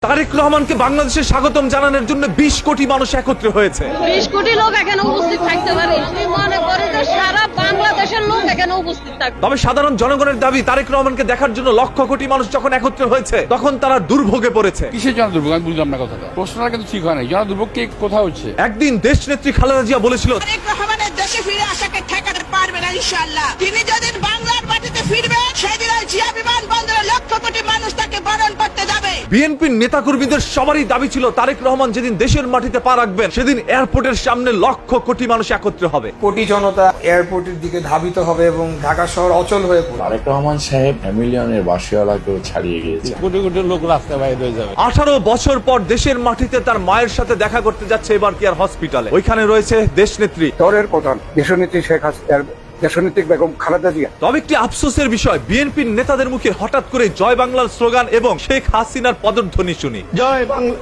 তারেক রহমানকে বাংলাদেশে স্বাগতম জানানোর জন্য 20 কোটি মানুষ একত্র হয়েছে। 20 কোটি লোক এখানে উপস্থিত থাকতে পারে, আমি মনে করি যে সারা বাংলাদেশের লোক এখানে উপস্থিত থাকবে। তবে সাধারণ জনগণের দাবি, তারেক রহমানকে দেখার জন্য লক্ষ কোটি মানুষ যখন একত্র হয়েছে তখন তারা দুর্ভোগে পড়েছে। কিসের জনদুর্ভোগ আমি বুঝলাম না কথাটা, প্রশ্নটা কিন্তু ঠিক হয় না। জনদুর্ভোগ কে কোথাও হচ্ছে? একদিন দেশ নেত্রী খালেদা জিয়া বলেছিল, তারেক রহমানের দেশে ফিরে আসাকে ঠেকাতে পারবে না ইনশাআল্লাহ। তিনি যেদিন বাংলার মাটিতে ফিরবে সেদিন জিয়া বিমানবন্দরে লক্ষ কোটি মানুষ তাকে বরণ করতে যাবে। বিএনপির নেতাকর্মীদের সবারই দাবি ছিল তারেক রহমান যেদিন দেশের মাটিতে পা রাখবেন সেদিন এয়ারপোর্টের সামনে লক্ষ কোটি মানুষ একত্র হবে। কোটি জনতা এয়ারপোর্টের দিকে ধাবিত হবে এবং ঢাকা শহর অচল হয়ে পড়বে। তারেক রহমান সাহেব মিলিয়নের বাসিওয়ালাকেও ছাড়িয়ে গিয়েছে। কোটি কোটি লোক রাস্তায় বাইরে হয়ে যাবে। 18 বছর পর দেশের মাটিতে তার মায়ের সাথে দেখা করতে যাচ্ছে এবার কেয়ার হসপিটালে। ওইখানে রয়েছে দেশনেত্রী, দলের প্রধান দেশনেত্রী শেখ হাসিনার দেশনেত্রী বেগম খালেদা জিয়া। তবে একটি আফসোসের বিষয়, বিএনপির নেতাদের মুখে হঠাৎ করে জয় বাংলার স্লোগান এবং শেখ হাসিনার পদধ্বনি শুনি। জয় বাংলা,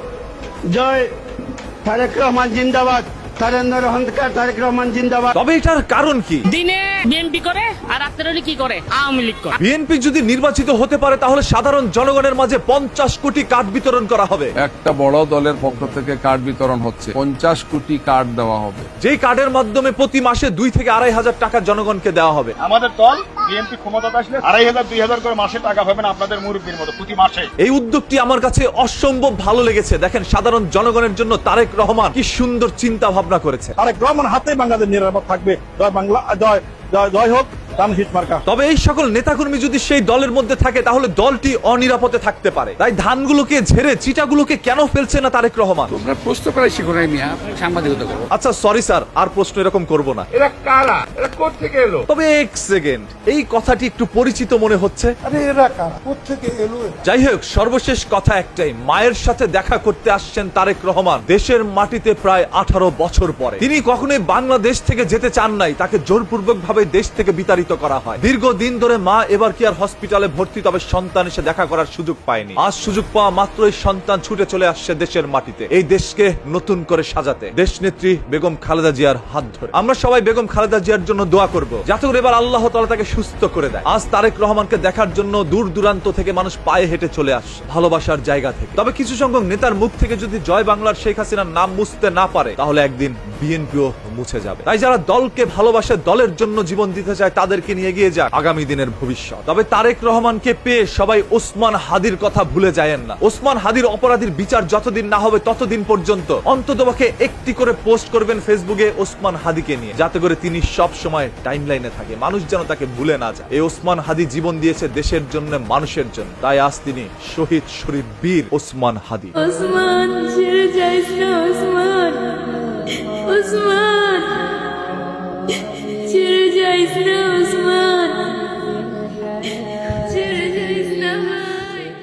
জয় তারেক রহমান জিন্দাবাদ, তারেক রহমান জিন্দাবাদ। তবে এটার কারণ কি? দিনে বিএনপি করে আর রাত্রে হলে কি করে? আওয়ামী লীগ করে। বিএনপি যদি নির্বাচিত হতে পারে তাহলে সাধারণ জনগণের মাঝে 50 কোটি কার্ড বিতরণ করা হবে। একটা বড় দলের পক্ষ থেকে কার্ড বিতরণ হচ্ছে, 50 কোটি কার্ড দেওয়া হবে। যেই কার্ডের মাধ্যমে প্রতি মাসে 2 থেকে 2.5 হাজার টাকা জনগণকে দেওয়া হবে। আমাদের দল বিএনপি ক্ষমতাতে আসলে 2,500 2,000 করে মাসে টাকা পাবেন আপনাদের মুরব্বীর মতো প্রতি মাসে। এই উদ্যোগটি আমার কাছে অসম্ভব ভালো লেগেছে। দেখেন সাধারণ জনগণের জন্য তারেক রহমান কি সুন্দর চিন্তা ভাবনা করেছে। তারেক রহমান হাতে বাংলাদেশ নিরাপদ থাকবে। জয় বাংলা, জয় জয় জয় হোক ধানশীষ মার্কা। তবে এই সকল নেতাকর্মী যদি সেই দলের মধ্যে থাকে তাহলে দলটি অনিরাপদে থাকতে পারে। তাই ধানগুলোকে ঝেড়ে চিটাগুলোকে কেন ফেলছে না তারেক রহমান? তোমরা প্রশ্ন করাই শিখো নাই মিয়া, সাংবাদিকতা করো। আচ্ছা সরি স্যার, আর প্রশ্ন এরকম করব না। এরা কারা? এরা কোথা থেকে এলো? তবে এক সেকেন্ড, এই কথাটি একটু পরিচিত মনে হচ্ছে। আরে এরা কারা? কোথা থেকে এলো? যাই হোক, সর্বশেষ কথা একটাই, মায়ের সাথে দেখা করতে আসছেন তারেক রহমান দেশের মাটিতে প্রায় 18 বছর পরে। তিনি কখনোই বাংলাদেশ থেকে যেতে চান নাই, তাকে জোরপূর্বক ভাবে দেশ থেকে বিতাড়িত করা হয়। দীর্ঘদিন ধরে মা এবার কেয়ার হসপিটালে ভর্তি, তবে সন্তান এসে দেখা করার সুযোগ পায়নি। আজ সুযোগ পাওয়া মাত্রই সন্তান ছুটে চলে আসছে দেশের মাটিতে, এই দেশকে নতুন করে সাজাতে দেশনেত্রী বেগম খালেদা জিয়ার হাত ধরে। আমরা সবাই বেগম খালেদা জিয়ার জন্য দোয়া করব যাতে করে এবার আল্লাহ তাআলা তাকে সুস্থ করে দেয়। আজ তারেক রহমানকে দেখার জন্য দূর দূরান্ত থেকে মানুষ পায়ে হেঁটে চলে আসছে ভালোবাসার জায়গা থেকে। তবে কিছু সংখ্যক নেতার মুখ থেকে যদি জয় বাংলার শেখ হাসিনার নাম মুছতে না পারে তাহলে একদিন বিএনপিও মুছে যাবে। তাই যারা দলকে ভালোবাসে, দলের জন্য জীবন দিতে চায়, তাদেরকে নিয়ে এগিয়ে যাক আগামী দিনের ভবিষ্যৎ। তবে তারেক রহমানকে পেয়ে সবাই ওসমান হাদির কথা ভুলে যায়েন না। ওসমান হাদির অপরাধীর বিচার যতদিন না হবে ততদিন পর্যন্ত অন্ততপক্ষে একটি করে পোস্ট করবেন ফেসবুকে ওসমান হাদিকে নিয়ে, যাতে করে তিনি সব সময় টাইমলাইনে থাকে, মানুষ যেন তাকে ভুলে না যায়। এই ওসমান হাদি জীবন দিয়েছে দেশের জন্য, মানুষের জন্য, তাই আজ তিনি শহীদ শরীফ বীর ওসমান হাদি। ওসমান ছেড়ে যাইস না, ওসমান, ওসমান ছেড়ে যাইস না।